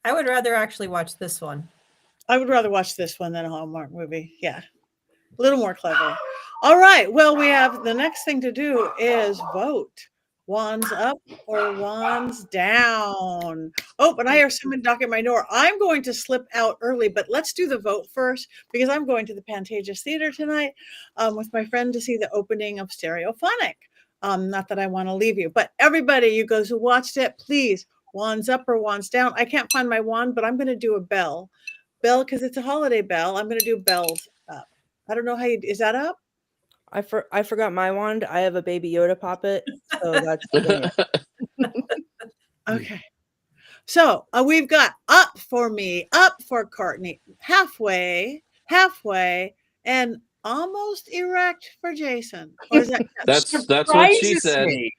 I would rather actually watch this one. I would rather watch this one than a Hallmark movie. Yeah. A little more clever. All right. Well, we have the next thing to do is vote. Wands up or wands down. Oh, but I hear someone knocking at my door. I'm going to slip out early, but let's do the vote first because I'm going to the Pantages Theater tonight with my friend to see the opening of Stereophonic. Not that I want to leave you, but everybody, you guys who watched it, please, wands up or wands down. I can't find my wand, but I'm going to do a bell. Bell, because it's a holiday bell. I'm going to do bells up. I don't know how you, is that up? I forgot my wand. I have a Baby Yoda puppet, so that's Okay. So we've got up for me, up for Courtney, halfway, and almost erect for Jason. Or is that That's what she Surprises said. me.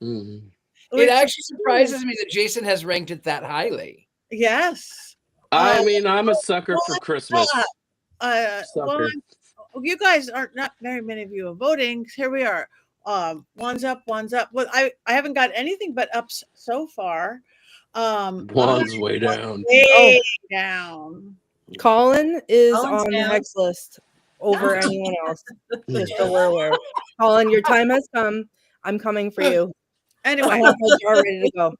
Mhm. It actually surprises me that Jason has ranked it that highly. Yes. I mean, I'm a sucker for Christmas. Well, Sucker. you guys aren't not very many of you are voting. Here we are. One's up, one's up. Well, I haven't got anything but ups so far. One's way down. Way down. Colin is Colin's on the down. hex list over anyone else. Just so we're aware. Colin, your time has come. I'm coming for you. I Anyway, have my jar ready to go.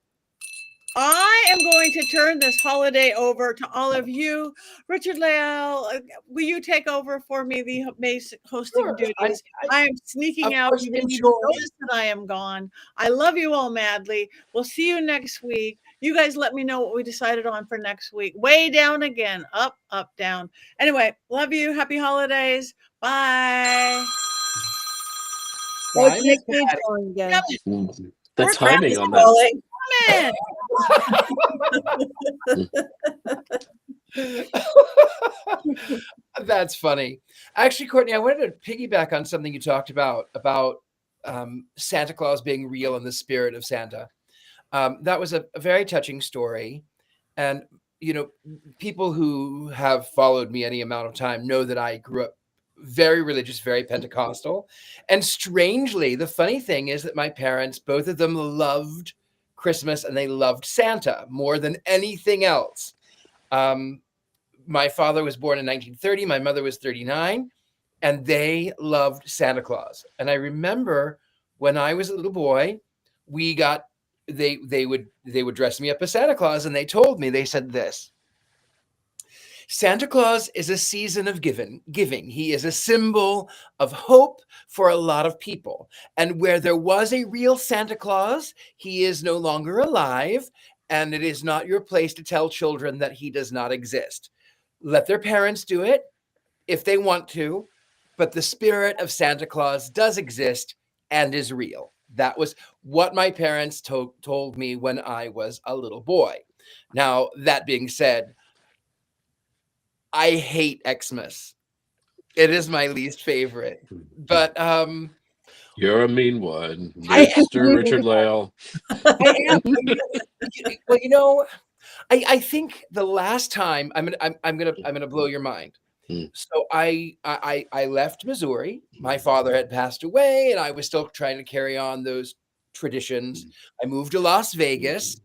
I am going to turn this holiday over to all of you. Richard Leal, will you take over for me the basic hosting Sure. duties? I am sneaking Of out. course, You didn't even enjoy. notice that I am gone. I love you all madly. We'll see you next week. You guys let me know what we decided on for next week. Way down again. Up, up, down. Anyway, love you. Happy holidays. Bye. What's Nick Cage going again? The We're timing on that. Rolling. Come in. That's funny. Actually, Courtney, I wanted to piggyback on something you talked about Santa Claus being real in the spirit of Santa. That was a very touching story. And, you know, people who have followed me any amount of time know that I grew up very religious, very Pentecostal. And strangely, the funny thing is that my parents, both of them loved Christmas and they loved Santa more than anything else. My father was born in 1930. My mother was 39, and they loved Santa Claus. And I remember when I was a little boy, they would dress me up as Santa Claus, and they told me, they said this: Santa Claus is a season of giving. He is a symbol of hope for a lot of people. And where there was a real Santa Claus, he is no longer alive, and it is not your place to tell children that he does not exist. Let their parents do it if they want to, but the spirit of Santa Claus does exist and is real. That was what my parents told me when I was a little boy. Now, that being said, I hate Xmas. It is my least favorite. But You're a mean one, Mr. Richard Leal. I am. well, you know, I think the last time I'm gonna blow your mind. So I left Missouri. My father had passed away, and I was still trying to carry on those traditions. I moved to Las Vegas,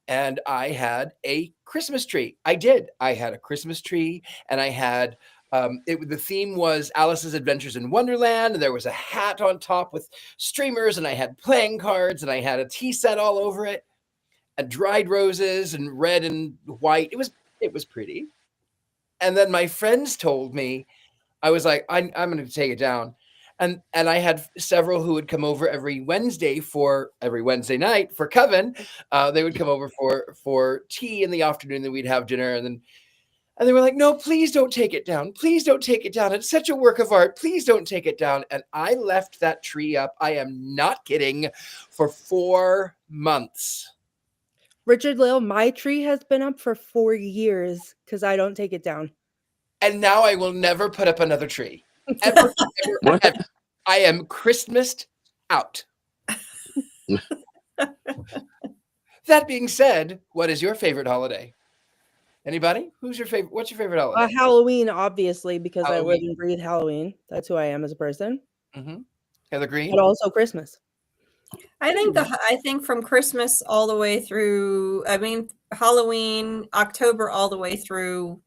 and I had a Christmas tree. I did. I had a Christmas tree, and I had the theme was Alice's Adventures in Wonderland, and there was a hat on top with streamers, and I had playing cards, and I had a tea set all over it, and dried roses and red and white. It was pretty. And then my friends told me, I was like, I'm going to take it down. And I had several who would come over every Wednesday night for Coven. They would come over for tea in the afternoon, then we'd have dinner, and they were like, no, please don't take it down. Please don't take it down. It's such a work of art. Please don't take it down. And I left that tree up, I am not kidding, for 4 months. Richard Leal, my tree has been up for 4 years because I don't take it down. And now I will never put up another tree. Ever, ever, ever. I am Christmased out. That being said, what is your favorite holiday? Anybody? What's your favorite holiday? Halloween, obviously, because I live Halloween. and breathe Halloween. That's who I am as a person. Heather Green? But also Christmas. I think from Christmas all the way through, Halloween, October all the way through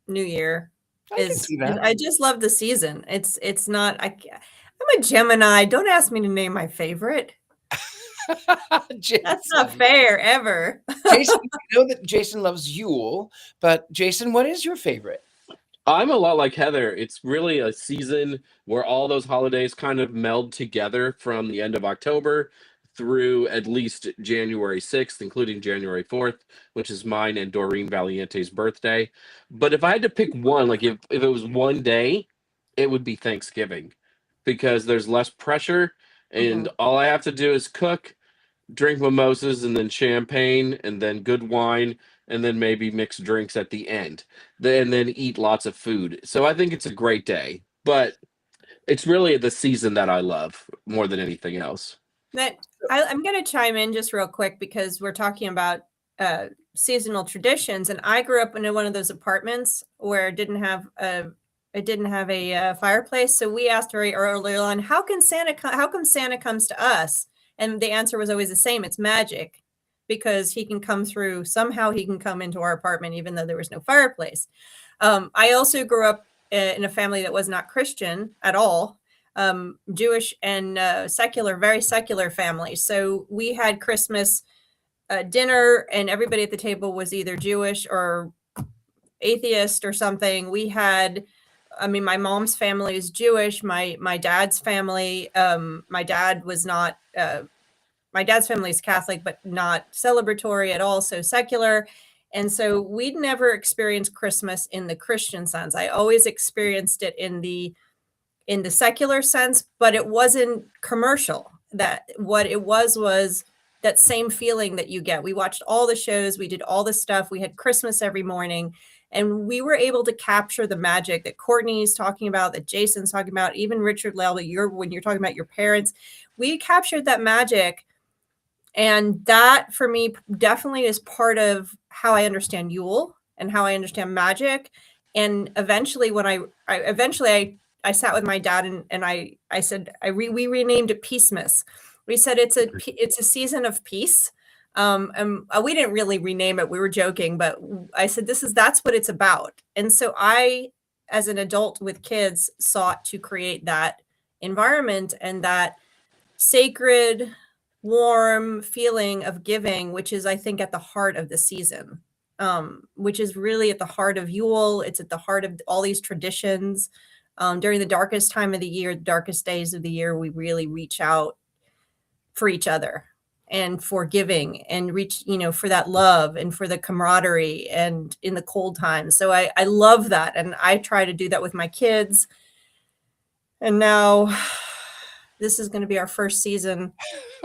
New Year I can see that. I just love the season. It's not, I'm a Gemini. Don't ask me to name my favorite. That's not fair ever. Jason, I know that Jason loves Yule, but Jason, what is your favorite? I'm a lot like Heather. It's really a season where all those holidays kind of meld together from the end of October through at least January 6th, including January 4th, which is mine and Doreen Valiente's birthday. But if I had to pick one, like if it was one day, it would be Thanksgiving, because there's less pressure and all I have to do is cook, drink mimosas and then champagne and then good wine and then maybe mixed drinks at the end, and then eat lots of food. So I think it's a great day, but it's really the season that I love more than anything else. I'm going to chime in just real quick because we're talking about seasonal traditions, and I grew up in one of those apartments where it didn't have a fireplace. So we asked very early on, how come Santa comes to us? And the answer was always the same: it's magic, because he can come through somehow. He can come into our apartment even though there was no fireplace. I also grew up in a family that was not Christian at all. Jewish and secular, very secular family. So we had Christmas dinner, and everybody at the table was either Jewish or atheist or something. My mom's family is Jewish. My dad's family, my dad's family is Catholic, but not celebratory at all, so secular. And so we'd never experienced Christmas in the Christian sense. I always experienced it in the secular sense, but it wasn't commercial. That what it was that same feeling that you get. We watched all the shows, we did all the stuff, we had Christmas every morning, and we were able to capture the magic that Courtney's talking about, that Jason's talking about, even Richard Lell, when you're talking about your parents, we captured that magic. And that for me definitely is part of how I understand Yule and how I understand magic. And eventually when I sat with my dad and I said, we renamed it Peacemas. We said it's a season of peace. And we didn't really rename it. We were joking, but I said, that's what it's about. And so I, as an adult with kids, sought to create that environment and that sacred, warm feeling of giving, which is, I think, at the heart of the season, which is really at the heart of Yule. It's at the heart of all these traditions. During the darkest time of the year, the darkest days of the year, we really reach out for each other and for giving and reach, for that love and for the camaraderie and in the cold times. So I love that. And I try to do that with my kids. And now this is going to be our first season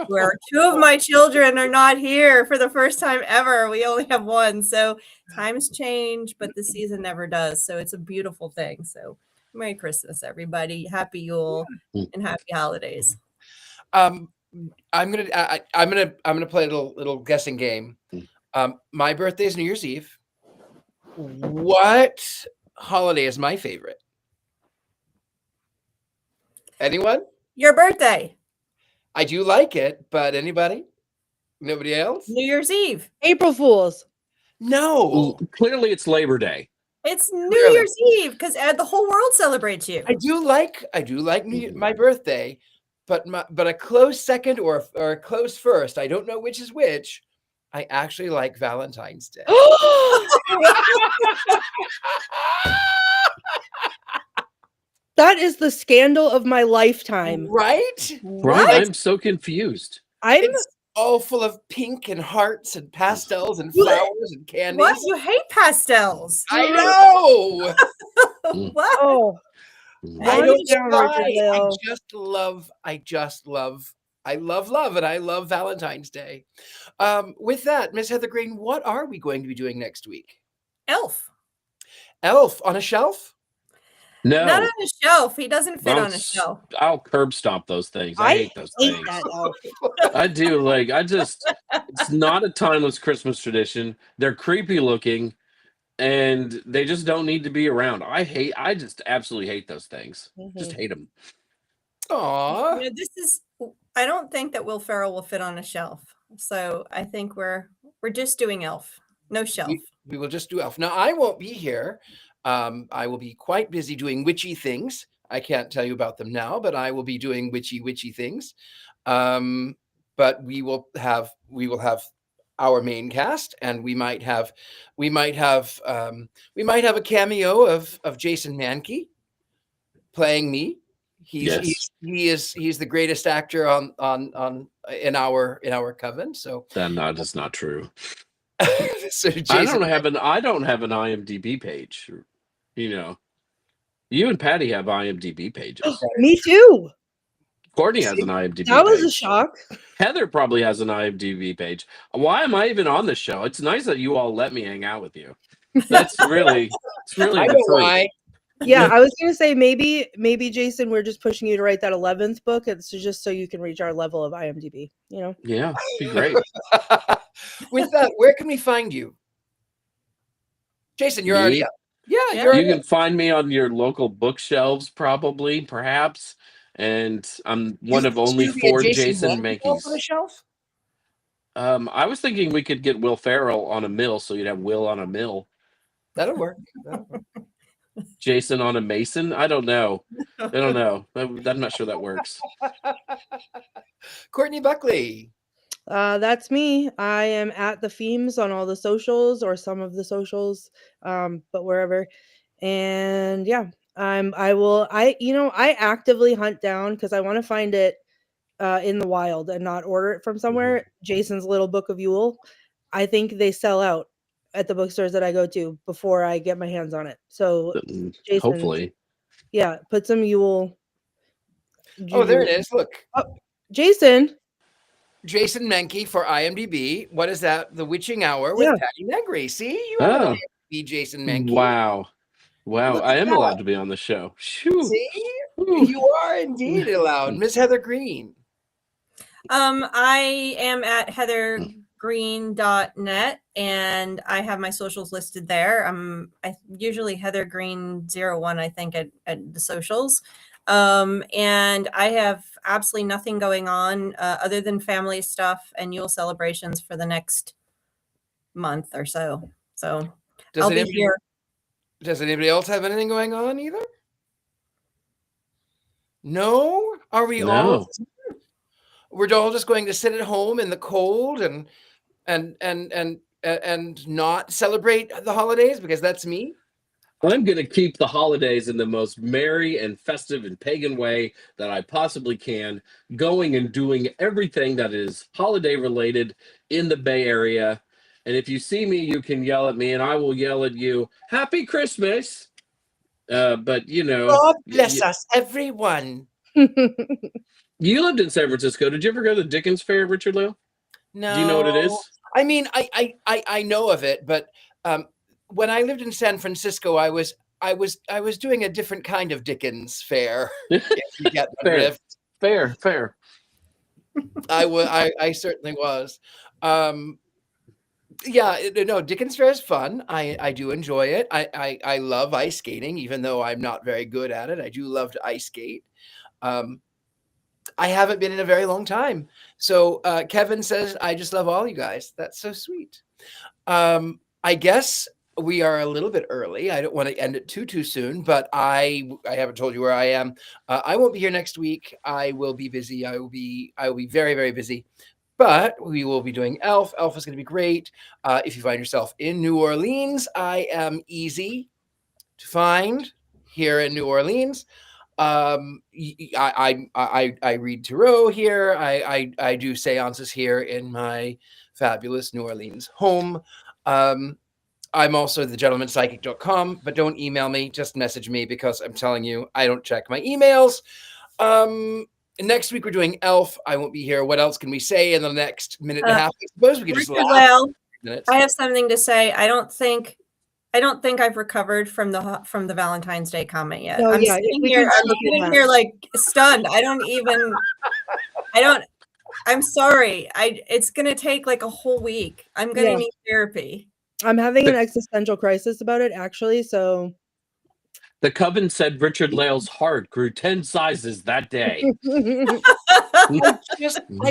where two of my children are not here for the first time ever. We only have one. So times change, but the season never does. So it's a beautiful thing. So Merry Christmas, everybody. Happy Yule and happy holidays. I'm gonna play a little guessing game. My birthday is New Year's Eve. What holiday is my favorite? Anyone? Your birthday. I do like it, but anybody? Nobody else? New Year's Eve. April Fools. No. Clearly, it's Labor Day. It's New Year's Eve because the whole world celebrates you. I do like my birthday, but a close second or a close first, I don't know which is which. I actually like Valentine's Day. That is the scandal of my lifetime. Right? Right. I'm so confused. It's all full of pink and hearts and pastels and flowers and candies. What? You hate pastels? I know. What? Oh, I love love, and I love Valentine's Day. With that, Miss Heather Green, what are we going to be doing next week? Elf on a shelf? No, not on a shelf. He doesn't fit on a shelf. I'll curb stomp those things. I hate those things. I do. It's not a timeless Christmas tradition. They're creepy looking, and they just don't need to be around. I just absolutely hate those things. Just hate them. Aww. I don't think that Will Ferrell will fit on a shelf. So I think we're just doing Elf. No shelf. We will just do Elf. Now, I won't be here. I will be quite busy doing witchy things. I can't tell you about them now, but I will be doing witchy things. But we will have our main cast, and we might have a cameo of Jason Mankey playing me. He's the greatest actor in our coven. So that is not true. So Jason, I don't have an IMDb page. You and Patty have IMDb pages. Me too. Courtney has an IMDb That was page. a shock. Heather probably has an IMDb page. Why am I even on the show? It's nice that you all let me hang out with you. It's really I know why. Yeah, I was gonna say maybe Jason, we're just pushing you to write that 11th book. It's just so you can reach our level of IMDb. You know. Yeah, be great. With that, where can we find you? Jason, you're already Me? up. Yeah, Yeah. you're You already can find me on your local bookshelves, probably, perhaps. And I'm one of only to be a 4 Jason Jason Mankey shelf on a Mankeys. shelf. I was thinking we could get Will Ferrell on a mill, so you'd have Will on a mill, That'll work. That'll work. Jason on a mason. I don't know. I'm not sure that works. Courtney Buckley. That's me. I am at the Femes on all the socials or some of the socials, but wherever. And yeah, I actively hunt down because I want to find it in the wild and not order it from somewhere. Jason's Little Book of Yule. I think they sell out at the bookstores that I go to before I get my hands on it. So Jason, Hopefully. yeah, put some Yule. Oh, there juju- it is. Look, Jason. Jason Mankey for IMDb. What is that? The Witching Hour with Yeah. Patty Negri. See, you have an Oh, IMDb, Jason Mankey. wow. Look I at am that. allowed to be on the show. Shoo. See, Whew. you are indeed allowed. Miss Heather Green. I am at heathergreen.net and I have my socials listed there. I usually Heather Green 01, I think, at the socials. And I have absolutely nothing going on other than family stuff and Yule celebrations for the next month or so. So I'll be here. Does anybody else have anything going on either? No? Are we all? No. We're all just going to sit at home in the cold and not celebrate the holidays because that's me. I'm going to keep the holidays in the most merry and festive and pagan way that I possibly can, going and doing everything that is holiday related in the Bay Area. And if you see me, you can yell at me and I will yell at you, Happy Christmas. But God bless us, everyone. You lived in San Francisco. Did you ever go to the Dickens Fair, Richard Leo? No. Do you know what it is? I mean, I know of it, but when I lived in San Francisco, I was doing a different kind of Dickens fair. If you get the drift. Fair. I certainly was. Yeah, no, Dickens Fair is fun. I do enjoy it. I love ice skating, even though I'm not very good at it. I do love to ice skate. I haven't been in a very long time. So Kevin says, I just love all you guys. That's so sweet. I guess we are a little bit early. I don't want to end it too soon, but I haven't told you where I am. I won't be here next week. I will be busy. I will be very, very busy. But we will be doing Elf. Elf is going to be great. If you find yourself in New Orleans, I am easy to find here in New Orleans. I read tarot here. I do seances here in my fabulous New Orleans home. I'm also thegentlemanpsychic.com, but don't email me, just message me because I'm telling you, I don't check my emails. Next week we're doing Elf. I won't be here. What else can we say in the next minute and a half? I suppose we could just laugh. Well, I have something to say. I don't think I've recovered from the Valentine's Day comment yet. Oh, I'm yeah, sitting here like stunned. I'm sorry. It's gonna take like a whole week. I'm gonna need therapy. I'm having an existential crisis about it, actually. So the Coven said Richard Lale's heart grew 10 sizes that day. I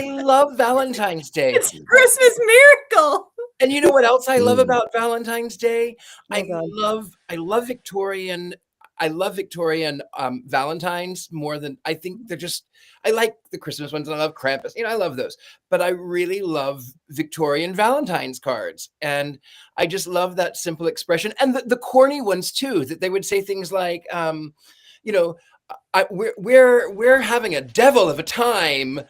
love Valentine's Day. It's a Christmas miracle. And you know what else I love about Valentine's Day? Oh, I love Victorian Valentines more than I think I like the Christmas ones and I love Krampus. I love those. But I really love Victorian Valentine's cards. And I just love that simple expression. And the corny ones too, that they would say things like, we're having a devil of a time.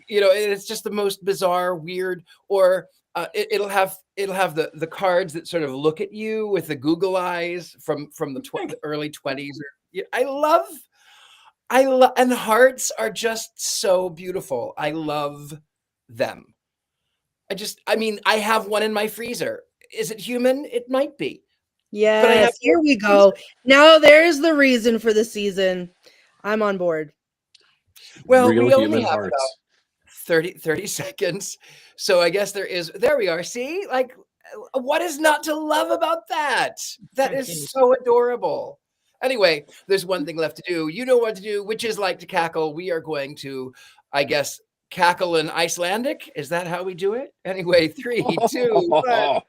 It's just the most bizarre, weird, or it'll have the cards that sort of look at you with the Google eyes from the early 20s. I love, and hearts are just so beautiful. I love them. I have one in my freezer. Is it human? It might be. Yes, here we go. Now there's the reason for the season. I'm on board. Well, Real we only human have hearts. about 30 seconds. So I guess there we are. See, like, what is not to love about that? That is so adorable. Anyway, there's one thing left to do. You know what to do. Witches like to cackle. We are going to, I guess, cackle in Icelandic. Is that how we do it? Anyway, 3, 2, 1.